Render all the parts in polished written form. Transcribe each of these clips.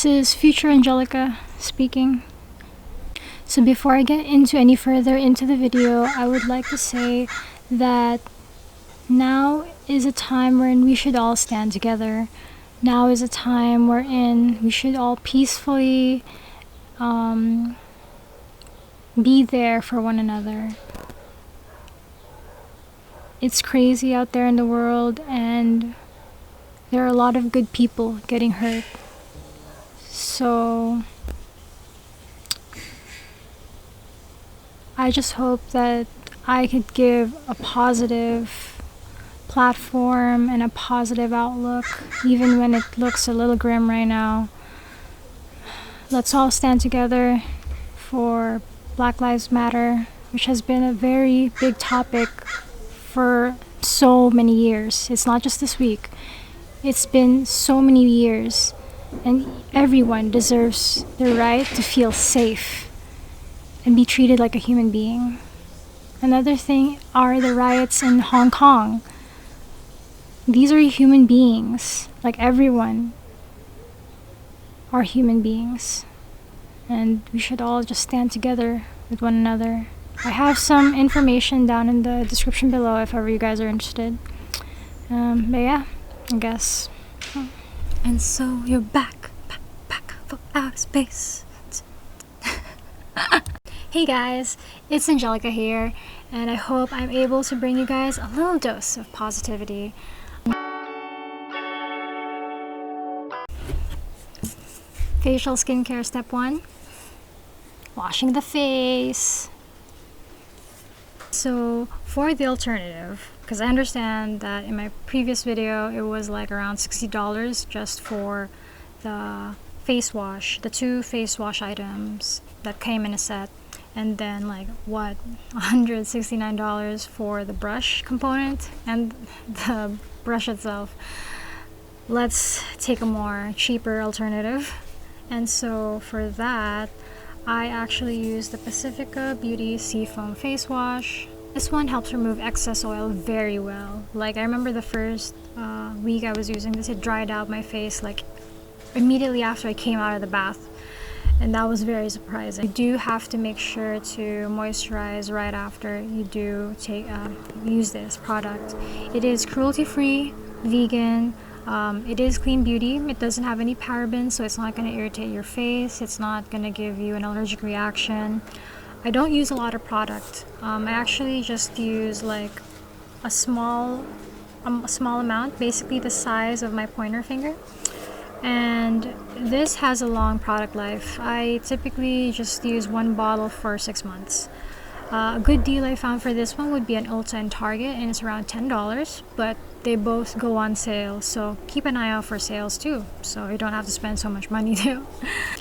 This is Future Angelica speaking. So before I get into any further into the video, I would like to say that now is a time when we should all stand together. Now is a time wherein we should all peacefully be there for one another. It's crazy out there in the world, and there are a lot of good people getting hurt. So I just hope that I could give a positive platform and a positive outlook, even when it looks a little grim right now. Let's all stand together for Black Lives Matter, which has been a very big topic for so many years. It's not just this week. It's been so many years, and everyone deserves the right to feel safe and be treated like a human being. Another thing are the riots in Hong Kong. These are human beings, like everyone are human beings, and we should all just stand together with one another. I have some information down in the description below if ever you guys are interested. But yeah, I guess. And so you're back for outer space. Hey guys, it's Angelica here, and I hope I'm able to bring you guys a little dose of positivity. Facial skincare step 1, washing the face. So for the alternative, because I understand that in my previous video it was like around $60 just for the face wash, the 2 face wash items that came in a set, and then like what, $169 for the brush component and the brush itself. Let's take a more cheaper alternative, and so for that I actually use the Pacifica Beauty Seafoam Face Wash. This one helps remove excess oil very well. Like I remember the first week I was using this, it dried out my face like immediately after I came out of the bath, and that was very surprising. You do have to make sure to moisturize right after you do use this product. It is cruelty-free, vegan. It is clean beauty. It doesn't have any parabens, so it's not going to irritate your face. It's not going to give you an allergic reaction. I don't use a lot of product. I actually just use like a small amount, basically the size of my pointer finger. And this has a long product life. I typically just use 1 bottle for 6 months. A good deal I found for this one would be an Ulta and Target, and it's around $10, but they both go on sale, so keep an eye out for sales too, so you don't have to spend so much money too.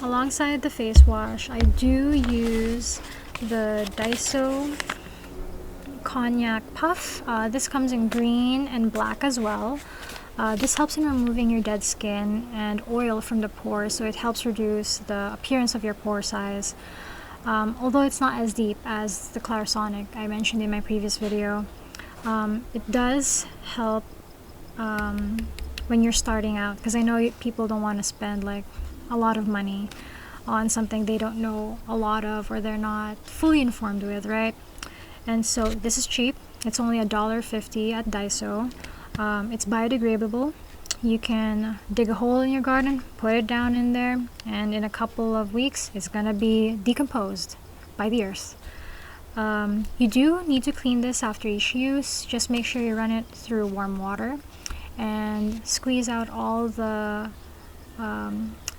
Alongside the face wash, I do use the Daiso Cognac Puff. This comes in green and black as well. This helps in removing your dead skin and oil from the pores, so it helps reduce the appearance of your pore size. Although it's not as deep as the Clarisonic I mentioned in my previous video, it does help when you're starting out, because I know people don't want to spend like a lot of money on something they don't know a lot of or they're not fully informed with, right? And so this is cheap. It's only $1.50 at Daiso. It's biodegradable. You can dig a hole in your garden, put it down in there, and in a couple of weeks it's gonna be decomposed by the earth. You do need to clean this after each use. Just make sure you run it through warm water and squeeze out all the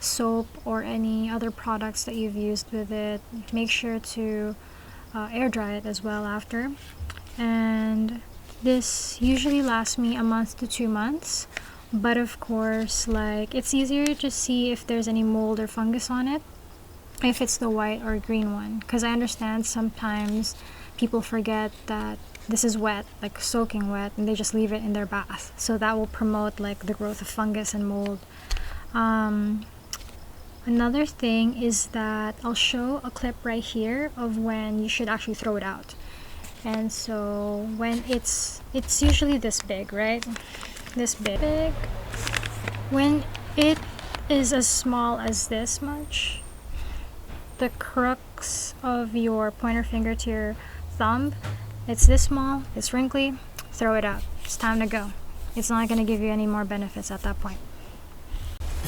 soap or any other products that you've used with it. Make sure to air dry it as well after. And this usually lasts me a month to 2 months. But of course, like, it's easier to see if there's any mold or fungus on it if it's the white or green one, because I understand sometimes people forget that this is wet, like soaking wet, and they just leave it in their bath, so that will promote like the growth of fungus and mold. Another thing is that I'll show a clip right here of when you should actually throw it out. And so when it's usually this big, right? This big. When it is as small as this much. The crux of your pointer finger to your thumb, it's this small, it's wrinkly, throw it out. It's time to go. It's not going to give you any more benefits at that point.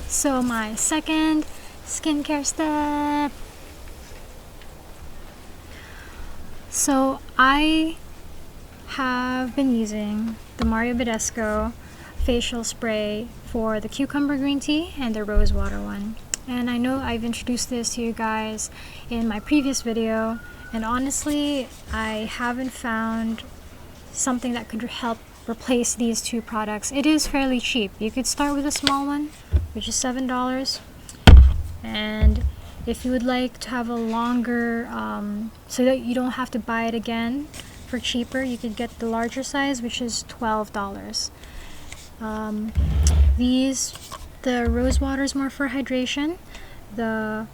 So my second skincare step. So I have been using the Mario Badescu facial spray for the cucumber green tea and the rose water one. And I know I've introduced this to you guys in my previous video, and honestly I haven't found something that could help replace these two products. It is fairly cheap. You could start with a small one, which is $7, and if you would like to have a longer so that you don't have to buy it again for cheaper, you could get the larger size, which is $12. The rose water is more for hydration. The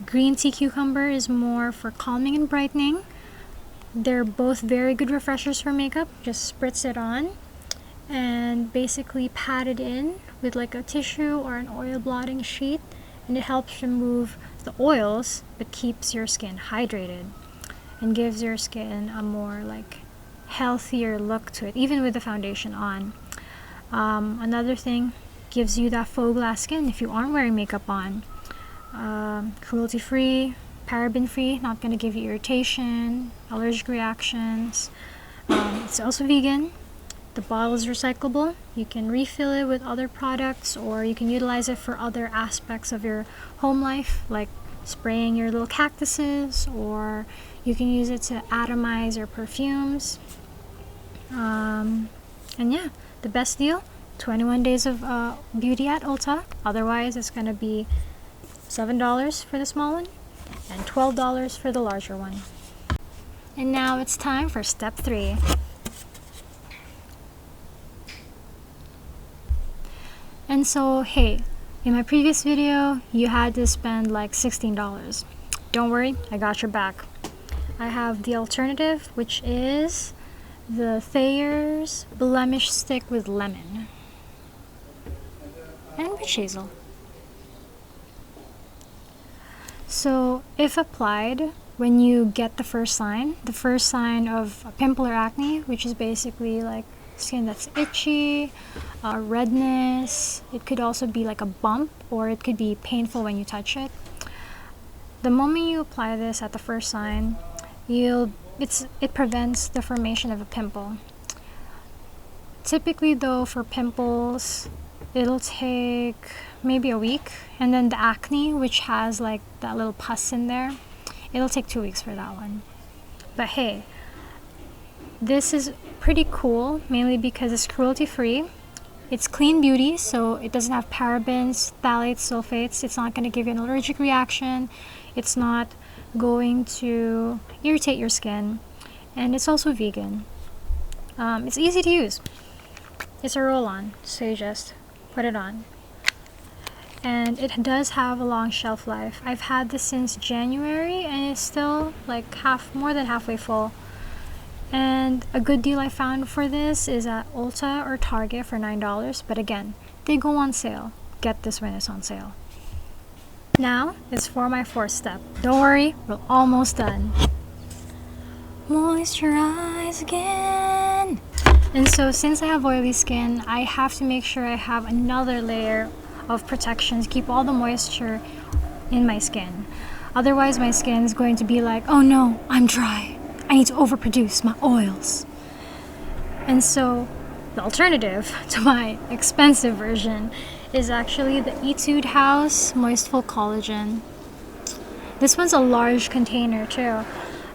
green tea cucumber is more for calming and brightening. They're both very good refreshers for makeup. Just spritz it on and basically pat it in with like a tissue or an oil blotting sheet, and it helps remove the oils but keeps your skin hydrated and gives your skin a more like healthier look to it, even with the foundation on. Another thing, gives you that faux glass skin if you aren't wearing makeup on. Cruelty free, paraben free, not going to give you irritation, allergic reactions. It's also vegan. The bottle is recyclable. You can refill it with other products, or you can utilize it for other aspects of your home life, like spraying your little cactuses, or you can use it to atomize your perfumes. And yeah, the best deal, 21 days of beauty at Ulta. Otherwise it's going to be $7 for the small one and $12 for the larger one. And now it's time for step 3. And so, hey, in my previous video you had to spend like $16. Don't worry, I got your back. I have the alternative, which is the Thayer's Blemish Stick with Lemon and witch hazel. So if applied when you get the first sign of a pimple or acne, which is basically like skin that's itchy, redness, it could also be like a bump, or it could be painful when you touch it. The moment you apply this at the first sign, it prevents the formation of a pimple. Typically though, for pimples, it'll take maybe a week, and then the acne, which has like that little pus in there, it'll take 2 weeks for that one. But hey, this is pretty cool, mainly because it's cruelty free. It's clean beauty, so it doesn't have parabens, phthalates, sulfates. It's not going to give you an allergic reaction. It's not going to irritate your skin, and it's also vegan. It's easy to use. It's a roll-on, so you just put it on. And it does have a long shelf life. I've had this since January and it's still like more than halfway full. And a good deal I found for this is at Ulta or Target for $9, but again, they go on sale. Get this when it's on sale. Now it's for my 4th step. Don't worry, we're almost done. Moisturize again. And so since I have oily skin, I have to make sure I have another layer of protection to keep all the moisture in my skin. Otherwise my skin is going to be like, oh no, I'm dry. I need to overproduce my oils. And so the alternative to my expensive version is actually the Etude House Moistful Collagen. This one's a large container too.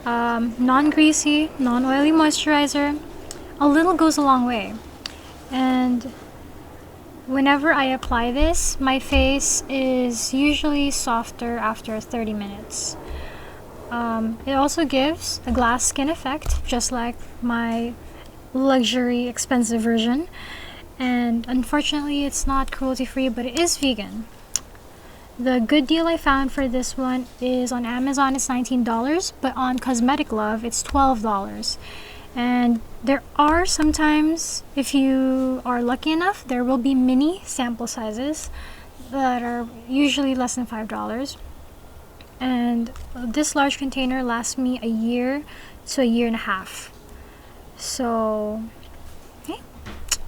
Non-greasy, non-oily moisturizer. A little goes a long way. And whenever I apply this, my face is usually softer after 30 minutes. It also gives a glass skin effect, just like my luxury expensive version. And unfortunately, it's not cruelty-free, but it is vegan. The good deal I found for this one is on Amazon, it's $19, but on Cosmetic Love, it's $12. And there are sometimes, if you are lucky enough, there will be mini sample sizes. that are usually less than $5. And this large container lasts me a year to a year and a half. So, hey,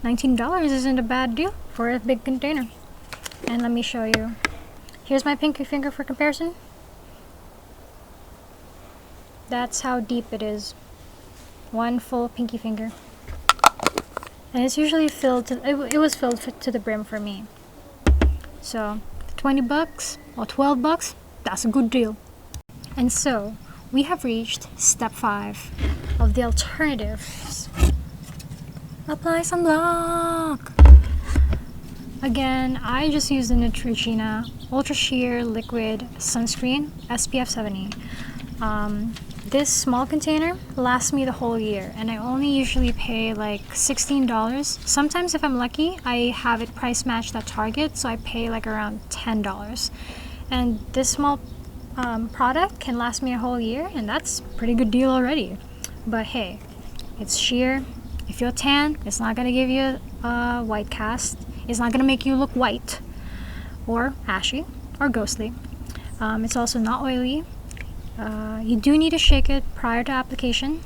$19 isn't a bad deal for a big container. And let me show you. Here's my pinky finger for comparison. That's how deep it is. One full pinky finger. And it's usually filled to, it was filled to the brim for me. So, $20 or $12, that's a good deal. And so, we have reached step 5 of the alternatives. Apply sunblock! Again, I just used the Neutrogena Ultra Sheer Liquid Sunscreen SPF 70. This small container lasts me the whole year, and I only usually pay like $16. Sometimes if I'm lucky, I have it price matched at Target, so I pay like around $10. And this small product can last me a whole year, and that's a pretty good deal already. But hey, it's sheer. If you're tan, it's not gonna give you a white cast. It's not gonna make you look white or ashy or ghostly. It's also not oily. You do need to shake it prior to application.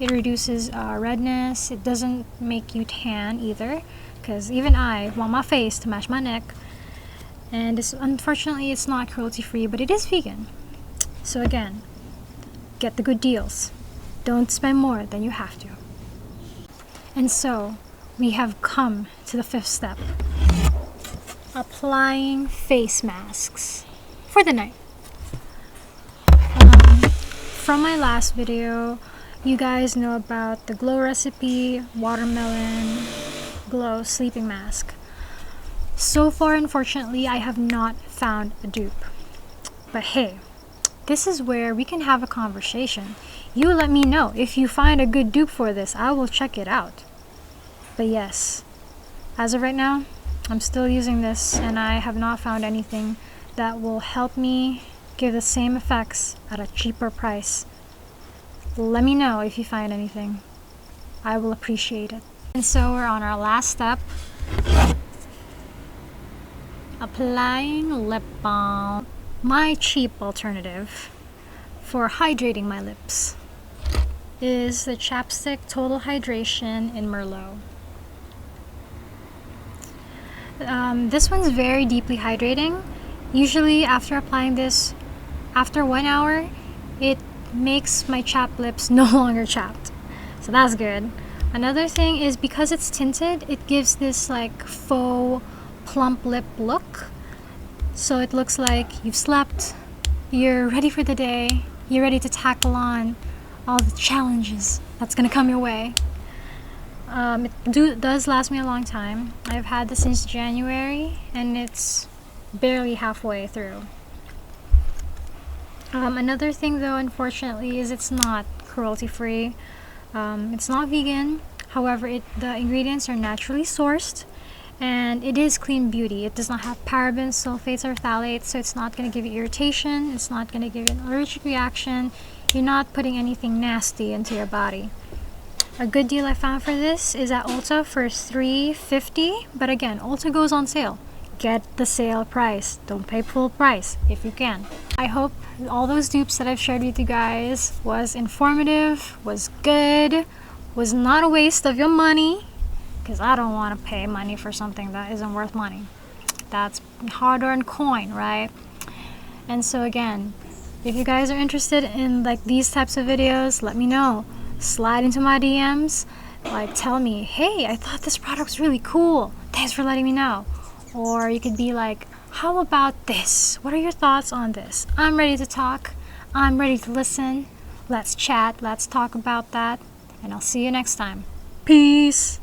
It reduces redness. It doesn't make you tan either, because even I want my face to match my neck. And unfortunately, it's not cruelty free, but it is vegan. So again, get the good deals. Don't spend more than you have to. And so, we have come to the 5th step. Applying face masks for the night. From my last video, you guys know about the Glow Recipe Watermelon Glow Sleeping Mask. So far, unfortunately, I have not found a dupe. But hey, this is where we can have a conversation. You let me know if you find a good dupe for this. I will check it out. But yes, as of right now, I'm still using this, and I have not found anything that will help me give the same effects at a cheaper price. Let me know if you find anything. I will appreciate it. And so we're on our last step. Applying lip balm. My cheap alternative for hydrating my lips is the Chapstick Total Hydration in Merlot. This one's very deeply hydrating. Usually after applying this, after 1 hour, it makes my chapped lips no longer chapped. So that's good. Another thing is, because it's tinted, it gives this like faux plump lip look. So it looks like you've slept, you're ready for the day, you're ready to tackle on all the challenges that's gonna come your way. It does last me a long time. I've had this since January, and it's barely halfway through. Another thing though, unfortunately, is it's not cruelty free. It's not vegan. However, the ingredients are naturally sourced, and it is clean beauty. It does not have parabens, sulfates, or phthalates, so it's not going to give you irritation. It's not going to give you an allergic reaction. You're not putting anything nasty into your body. A good deal I found for this is at Ulta for $3.50, but again, Ulta goes on sale. Get the sale price. Don't pay full price if you can. I hope all those dupes that I've shared with you guys was informative, was good, was not a waste of your money, because I don't want to pay money for something that isn't worth money. That's hard-earned coin, right? And so again, if you guys are interested in like these types of videos, let me know. Slide into my DMs, like tell me, hey, I thought this product was really cool. Thanks for letting me know. Or you could be like, how about this? What are your thoughts on this? I'm ready to talk. I'm ready to listen. Let's chat. Let's talk about that. And I'll see you next time. Peace.